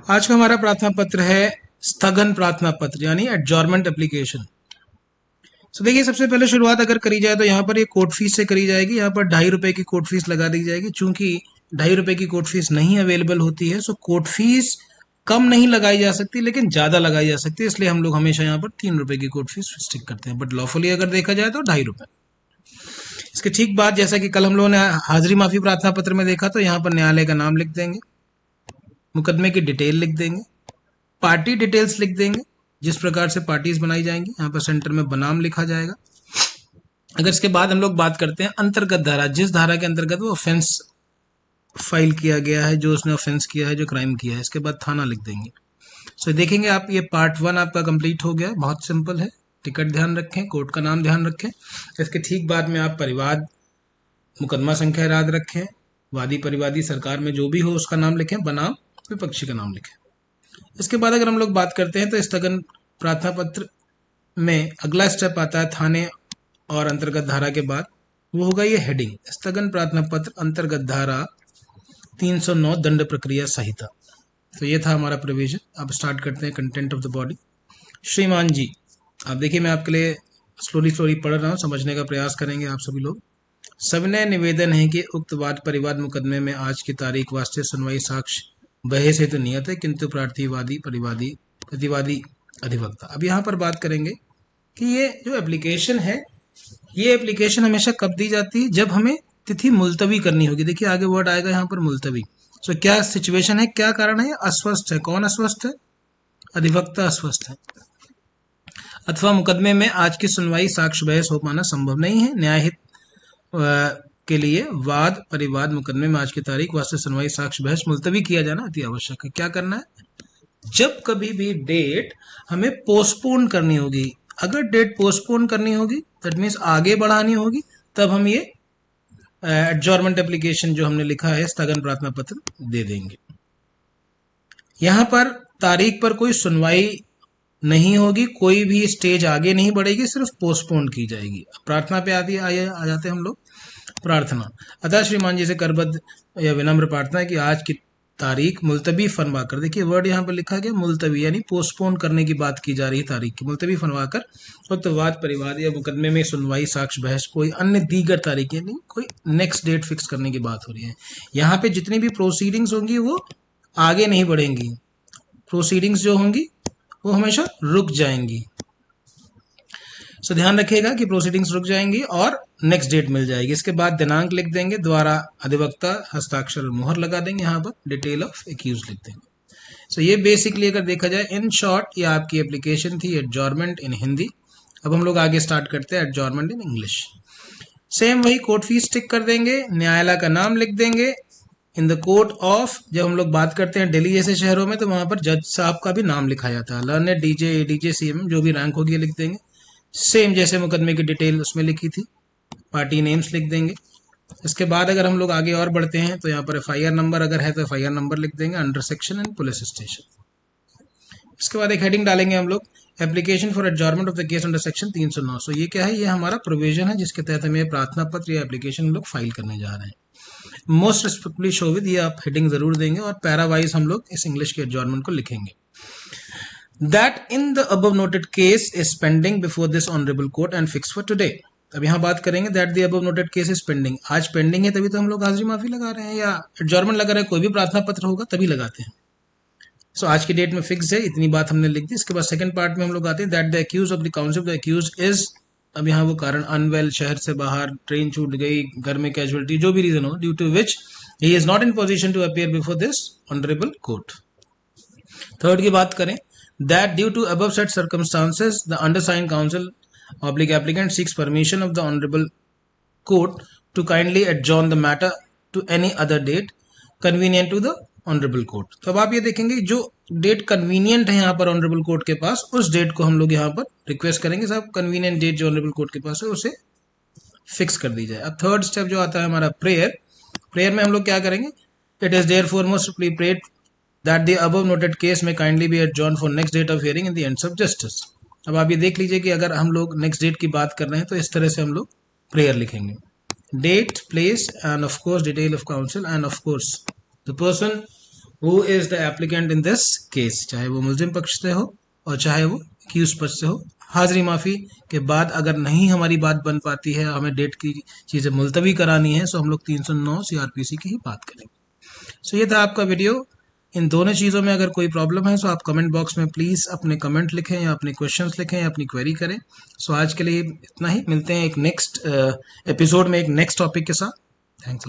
आज का हमारा प्रार्थना पत्र है स्थगन प्रार्थना पत्र यानी एडजॉर्नमेंट एप्लीकेशन। देखिए, सबसे पहले शुरुआत अगर करी जाए तो यहाँ पर ये कोर्ट फीस से करी जाएगी। यहाँ पर ₹2.5 की कोर्ट फीस लगा दी जाएगी। चूंकि ₹2.5 की कोर्ट फीस नहीं अवेलेबल होती है, सो कोर्ट फीस कम नहीं लगाई जा सकती लेकिन ज्यादा लगाई जा सकती है, इसलिए हम लोग हमेशा यहाँ पर ₹3 की कोर्ट फीस स्टिक करते हैं। बट लॉफुली अगर देखा जाए तो ₹2.5। इसके ठीक बाद, जैसा कि कल हम लोगों ने हाजिरी माफी प्रार्थना पत्र में देखा, तो यहाँ पर न्यायालय का नाम लिख देंगे, मुकदमे की डिटेल लिख देंगे, पार्टी डिटेल्स लिख देंगे, जिस प्रकार से पार्टीज बनाई जाएंगी। यहाँ पर सेंटर में बनाम लिखा जाएगा। अगर इसके बाद हम लोग बात करते हैं अंतर्गत धारा, जिस धारा के अंतर्गत वो ऑफेंस फाइल किया गया है, जो उसने ऑफेंस किया है, जो क्राइम किया है, इसके बाद थाना लिख देंगे। देखेंगे आप, ये पार्ट 1 आपका कंप्लीट हो गया। बहुत सिंपल है। टिकट ध्यान रखें, कोर्ट का नाम ध्यान रखें। इसके ठीक बाद में आप परिवाद मुकदमा संख्या याद रखें, वादी परिवादी सरकार में जो भी हो उसका नाम लिखें, बनाम विपक्षी का नाम लिखें। इसके बाद अगर हम लोग बात करते हैं तो स्थगन प्रार्थना पत्र में अगला स्टेप आता है थाने और अंतर्गत धारा के बाद, वो होगा ये हेडिंग, स्थगन प्रार्थना पत्र अंतर्गत धारा 309 दंड प्रक्रिया संहिता। तो ये था हमारा प्रोविजन। अब स्टार्ट करते हैं कंटेंट ऑफ द बॉडी। श्रीमान जी, आप देखिए, मैं आपके लिए स्लोली पढ़ रहा हूँ, समझने का प्रयास करेंगे आप सभी लोग। सविनय निवेदन है कि उक्त वाद परिवाद मुकदमे में आज की तारीख वास्ते सुनवाई साक्ष्य बहस हेतु नियत है, किंतु प्रार्थीवादी परिवादी प्रतिवादी अधिवक्ता। अब यहाँ पर बात करेंगे कि ये जो एप्लीकेशन है, ये एप्लीकेशन हमेशा कब दी जाती है? जब हमें तिथि मुलतवी करनी होगी। देखिए आगे वर्ड आएगा यहाँ पर मुलतवी। क्या सिचुएशन है, क्या कारण है? अस्वस्थ है। कौन अस्वस्थ है? अधिवक्ता अस्वस्थ है। अथवा मुकदमे में आज की सुनवाई साक्ष्य बहस हो पाना संभव नहीं है, न्यायहित के लिए वाद परिवाद मुकदमे में आज की तारीख वास्ते सुनवाई साक्ष्य बहस मुलतवी किया जाना अति आवश्यक है। क्या करना है? जब कभी भी डेट हमें पोस्टपोन करनी होगी, अगर डेट पोस्टपोन करनी होगी दैट मीन्स आगे बढ़ानी होगी, तब हम ये एडजॉर्नमेंट एप्लीकेशन जो हमने लिखा है स्थगन प्रार्थना पत्र दे देंगे। यहां पर तारीख पर कोई सुनवाई नहीं होगी, कोई भी स्टेज आगे नहीं बढ़ेगी, सिर्फ पोस्टपोन की जाएगी। प्रार्थना पे आती है, आ जाते हैं हम लोग। प्रार्थना, अतः श्रीमान जी से करबद्ध या विनम्र प्रार्थना है कि आज की तारीख मुलतवी फरमा कर, देखिए वर्ड यहाँ पर लिखा गया मुलतवी, यानी पोस्टपोन करने की बात की जा रही है तारीख की, मुलतवी फरमा कर उक्त वाद परिवाद या मुकदमे में सुनवाई साक्ष्य बहस कोई अन्य दीगर तारीख, यानी कोई नेक्स्ट डेट फिक्स करने की बात हो रही है। यहाँ पे जितनी भी प्रोसीडिंग्स होंगी वो आगे नहीं बढ़ेंगी, प्रोसीडिंग्स जो होंगी वो हमेशा रुक जाएंगी। ध्यान रखिएगा कि प्रोसीडिंग्स रुक जाएंगी और नेक्स्ट डेट मिल जाएगी। इसके बाद दिनांक लिख देंगे, द्वारा अधिवक्ता हस्ताक्षर और मुहर लगा देंगे, यहाँ पर डिटेल ऑफ एक्यूज लिख देंगे। ये बेसिकली अगर देखा जाए इन शॉर्ट, ये आपकी एप्लीकेशन थी एडजॉर्नमेंट इन हिंदी। अब हम लोग आगे स्टार्ट करते हैं एडजॉर्नमेंट इन इंग्लिश। सेम वही कोर्ट फीस टिक कर देंगे, न्यायालय का नाम लिख देंगे, इन द कोर्ट ऑफ, जब हम लोग बात करते हैं दिल्ली जैसे शहरों में तो वहां पर जज साहब का भी नाम लिखा जाता है, लर्नेड डीजे एडीजे सीएम, जो भी रैंक होगी लिख देंगे। सेम जैसे मुकदमे की डिटेल उसमें लिखी थी, पार्टी नेम्स लिख देंगे। इसके बाद अगर हम लोग आगे और बढ़ते हैं तो यहाँ पर एफआईआर नंबर अगर है तो एफआईआर नंबर लिख देंगे, under section and police station. इसके बाद एक हेडिंग डालेंगे हम लोग, application for adjournment of the case under section 309। ये क्या है? ये हमारा प्रोविजन है जिसके तहत हमें प्रार्थना पत्र या एप्लीकेशन हम लोग फाइल करने जा रहे हैं। मोस्ट रिस्पेक्टफुली शोविद, ये आप हेडिंग जरूर देंगे और पैरावाइज हम लोग इस इंग्लिश के एडजॉर्नमेंट को लिखेंगे। That in the above noted case is pending before this honorable court and fixed for today। अब यहाँ बात करेंगे that the above noted case is pending। आज पेंडिंग है तभी तो हम लोग हाजिरी माफी लगा रहे हैं या एडजॉर्नमेंट लगा रहे हैं, कोई भी प्रार्थना पत्र होगा तभी लगाते हैं। आज की डेट में फिक्स है, इतनी बात हमने लिख दी। इसके बाद सेकंड पार्ट में हम लोग आते हैं that the accused of the counsel of the accused is, अब यहाँ वो कारण अनवेल, शहर से बाहर, ट्रेन छूट गई, घर में कैजुअलिटी, जो भी रीजन हो, due to which he is not in position to appear before this honourable court. Third की बात करें, that due to above said circumstances the undersigned counsel oblique applicant seeks permission of the honorable court to kindly adjourn the matter to any other date convenient to the honorable court। तो अब आप ये देखेंगे जो date convenient है यहाँ पर honourable court के पास, उस डेट को हम लोग यहाँ पर रिक्वेस्ट करेंगे साहब कन्वीनियंट डेट जो ऑनरेबल कोर्ट के पास है उसे फिक्स कर दी जाए। अब थर्ड स्टेप जो आता है हमारा प्रेयर, प्रेयर में हम लोग क्या करेंगे, it is therefore most prayed that the above noted case may kindly be adjourned for next date of hearing in the ends of justice। अब आप ये देख लीजिए कि अगर हम लोग नेक्स्ट डेट की बात कर रहे हैं तो इस तरह से हम लोग प्रेयर लिखेंगे, date, place and of course detail of council and of course the person who is the applicant in this case, चाहे वो मुलजिम पक्ष से हो और चाहे वो एक्यूज पक्ष से हो। हाजिरी माफ़ी के बाद अगर नहीं हमारी बात बन पाती है, हमें डेट की चीज़ें मुलतवी करानी है, सो हम लोग 309 CRPC की ही बात करेंगे। सो ये था आपका वीडियो। इन दोनों चीज़ों में अगर कोई प्रॉब्लम है, सो आप कमेंट बॉक्स में प्लीज़ अपने कमेंट लिखें या अपने क्वेश्चंस लिखें या अपनी क्वेरी करें। सो आज के लिए इतना ही, मिलते हैं एक नेक्स्ट एपिसोड में एक नेक्स्ट टॉपिक के साथ। थैंक्स।